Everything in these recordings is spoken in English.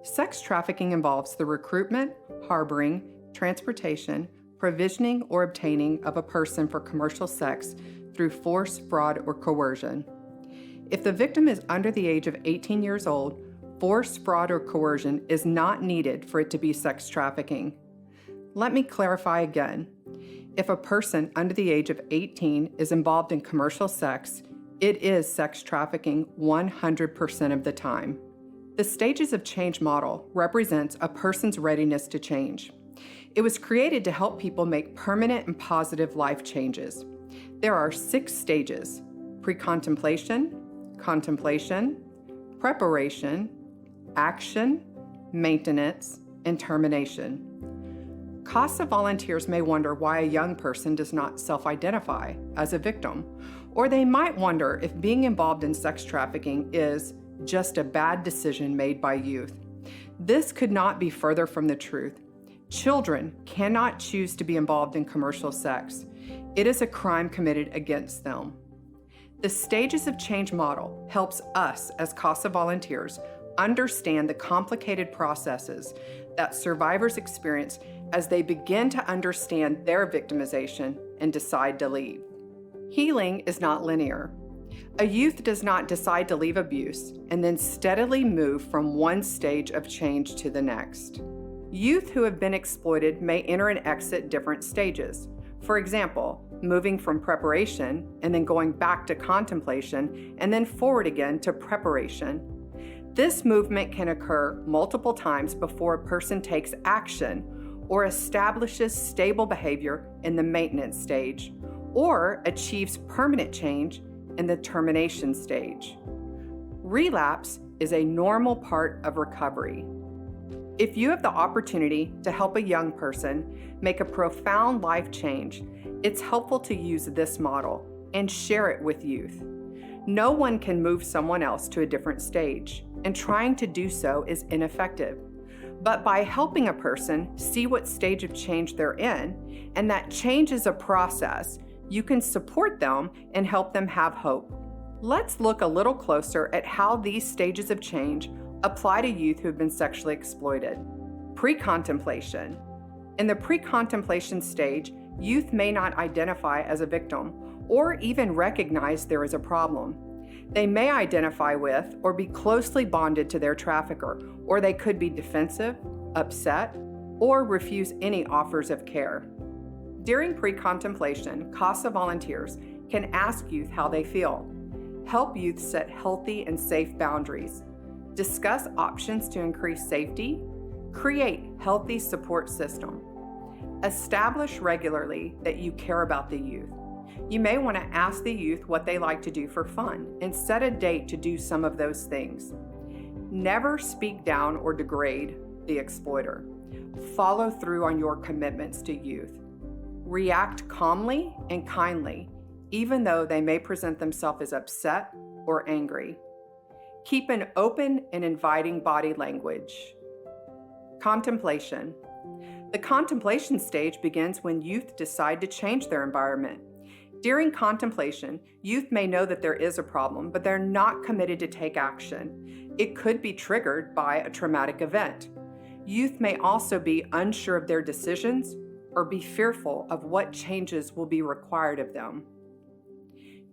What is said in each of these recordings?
Sex trafficking involves the recruitment, harboring, transportation, provisioning, or obtaining of a person for commercial sex through force, fraud, or coercion. If the victim is under the age of 18 years old, force, fraud, or coercion is not needed for it to be sex trafficking. Let me clarify again. If a person under the age of 18 is involved in commercial sex, it is sex trafficking 100% of the time. The Stages of Change model represents a person's readiness to change. It was created to help people make permanent and positive life changes. There are 6 stages: pre-contemplation, contemplation, preparation, action, maintenance, and termination. CASA volunteers may wonder why a young person does not self-identify as a victim, or they might wonder if being involved in sex trafficking is just a bad decision made by youth. This could not be further from the truth. Children cannot choose to be involved in commercial sex. It is a crime committed against them. The Stages of Change model helps us as CASA volunteers understand the complicated processes that survivors experience as they begin to understand their victimization and decide to leave. Healing is not linear. A youth does not decide to leave abuse and then steadily move from one stage of change to the next. Youth who have been exploited may enter and exit different stages. For example, moving from preparation and then going back to contemplation and then forward again to preparation. This movement can occur multiple times before a person takes action or establishes stable behavior in the maintenance stage, or achieves permanent change in the termination stage. Relapse is a normal part of recovery. If you have the opportunity to help a young person make a profound life change, it's helpful to use this model and share it with youth. No one can move someone else to a different stage, and trying to do so is ineffective. But by helping a person see what stage of change they're in, and that change is a process, you can support them and help them have hope. Let's look a little closer at how these stages of change apply to youth who have been sexually exploited. Pre-contemplation. In the pre-contemplation stage, youth may not identify as a victim or even recognize there is a problem. They may identify with or be closely bonded to their trafficker, or they could be defensive, upset, or refuse any offers of care. During pre-contemplation, CASA volunteers can ask youth how they feel, help youth set healthy and safe boundaries, discuss options to increase safety, create healthy support system, establish regularly that you care about the youth. You may want to ask the youth what they like to do for fun and set a date to do some of those things. Never speak down or degrade the exploiter. Follow through on your commitments to youth. React calmly and kindly, even though they may present themselves as upset or angry. Keep an open and inviting body language. Contemplation. The contemplation stage begins when youth decide to change their environment. During contemplation, youth may know that there is a problem, but they're not committed to take action. It could be triggered by a traumatic event. Youth may also be unsure of their decisions or be fearful of what changes will be required of them.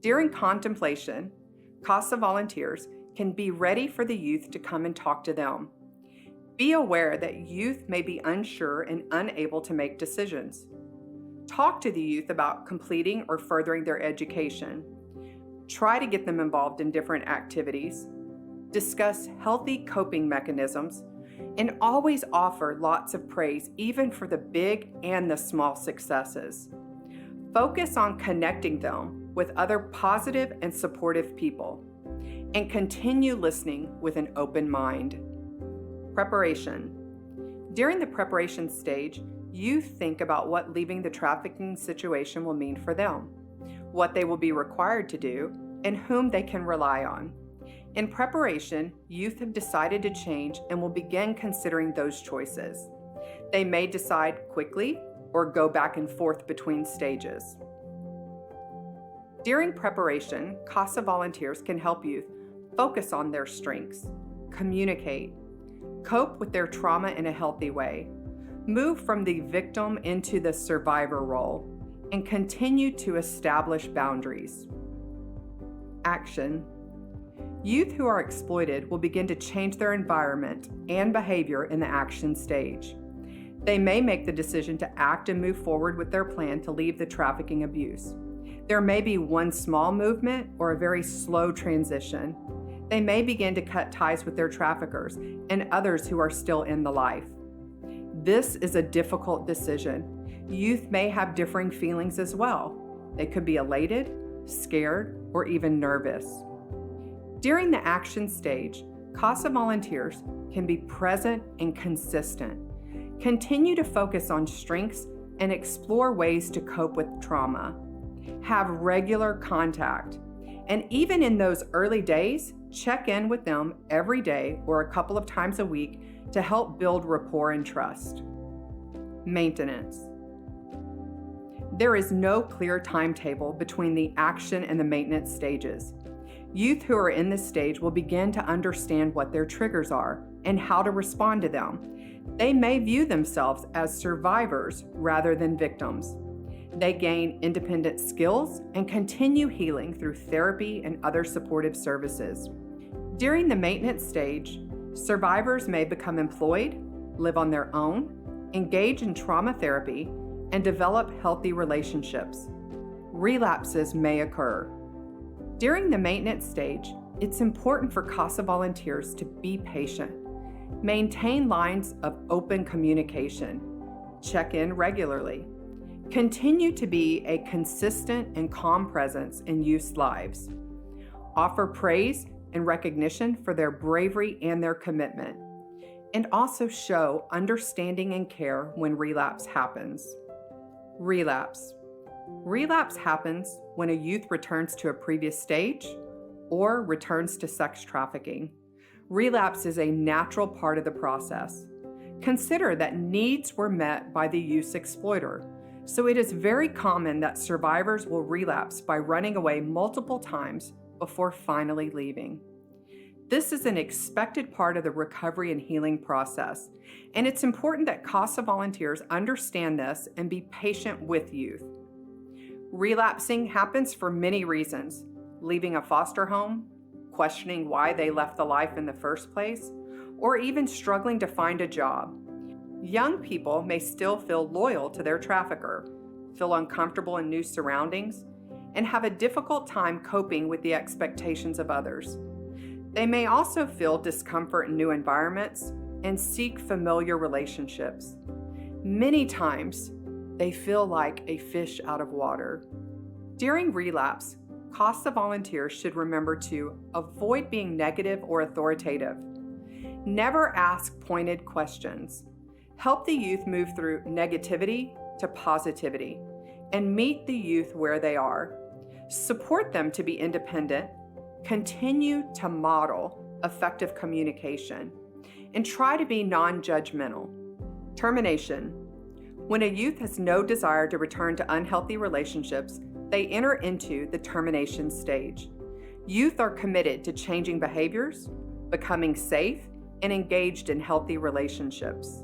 During contemplation, CASA volunteers can be ready for the youth to come and talk to them. Be aware that youth may be unsure and unable to make decisions. Talk to the youth about completing or furthering their education. Try to get them involved in different activities. Discuss healthy coping mechanisms, and always offer lots of praise, even for the big and the small successes. Focus on connecting them with other positive and supportive people, and continue listening with an open mind. Preparation. During the preparation stage, youth think about what leaving the trafficking situation will mean for them, what they will be required to do, and whom they can rely on. In preparation, youth have decided to change and will begin considering those choices. They may decide quickly or go back and forth between stages. During preparation, CASA volunteers can help youth focus on their strengths, communicate, Cope with their trauma in a healthy way. Move from the victim into the survivor role, and continue to establish boundaries. Action. Youth who are exploited will begin to change their environment and behavior in the action stage. They may make the decision to act and move forward with their plan to leave the trafficking abuse. There may be one small movement or a very slow transition. They may begin to cut ties with their traffickers and others who are still in the life. This is a difficult decision. Youth may have differing feelings as well. They could be elated, scared, or even nervous. During the action stage, CASA volunteers can be present and consistent. Continue to focus on strengths and explore ways to cope with trauma. Have regular contact. And even in those early days, check in with them every day or a couple of times a week to help build rapport and trust. Maintenance. There is no clear timetable between the action and the maintenance stages. Youth who are in this stage will begin to understand what their triggers are and how to respond to them. They may view themselves as survivors rather than victims. They gain independent skills and continue healing through therapy and other supportive services. During the maintenance stage, survivors may become employed, live on their own, engage in trauma therapy, and develop healthy relationships. Relapses may occur. During the maintenance stage, it's important for CASA volunteers to be patient. Maintain lines of open communication. Check in regularly. Continue to be a consistent and calm presence in youth's lives. Offer praise and recognition for their bravery and their commitment. And also show understanding and care when relapse happens. Relapse. Relapse happens when a youth returns to a previous stage or returns to sex trafficking. Relapse is a natural part of the process. Consider that needs were met by the youth's exploiter, so it is very common that survivors will relapse by running away multiple times before finally leaving. This is an expected part of the recovery and healing process, and it's important that CASA volunteers understand this and be patient with youth. Relapsing happens for many reasons: leaving a foster home, questioning why they left the life in the first place, or even struggling to find a job. Young people may still feel loyal to their trafficker, feel uncomfortable in new surroundings, and have a difficult time coping with the expectations of others. They may also feel discomfort in new environments and seek familiar relationships. Many times, they feel like a fish out of water. During relapse, CASA volunteers should remember to avoid being negative or authoritative. Never ask pointed questions. Help the youth move through negativity to positivity and meet the youth where they are. Support them to be independent. Continue to model effective communication and try to be non-judgmental. Termination. When a youth has no desire to return to unhealthy relationships, they enter into the termination stage. Youth are committed to changing behaviors, becoming safe, and engaged in healthy relationships.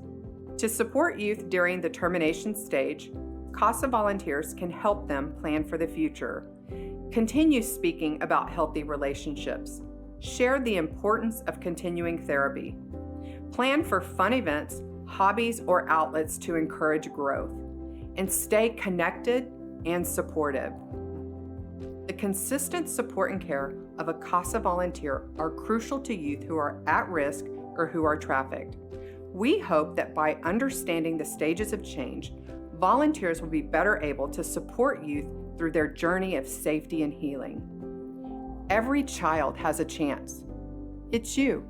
To support youth during the termination stage, CASA volunteers can help them plan for the future. Continue speaking about healthy relationships. Share the importance of continuing therapy. Plan for fun events, hobbies, or outlets to encourage growth. And stay connected and supportive. The consistent support and care of a CASA volunteer are crucial to youth who are at risk or who are trafficked. We hope that by understanding the stages of change, volunteers will be better able to support youth through their journey of safety and healing. Every child has a chance. It's you.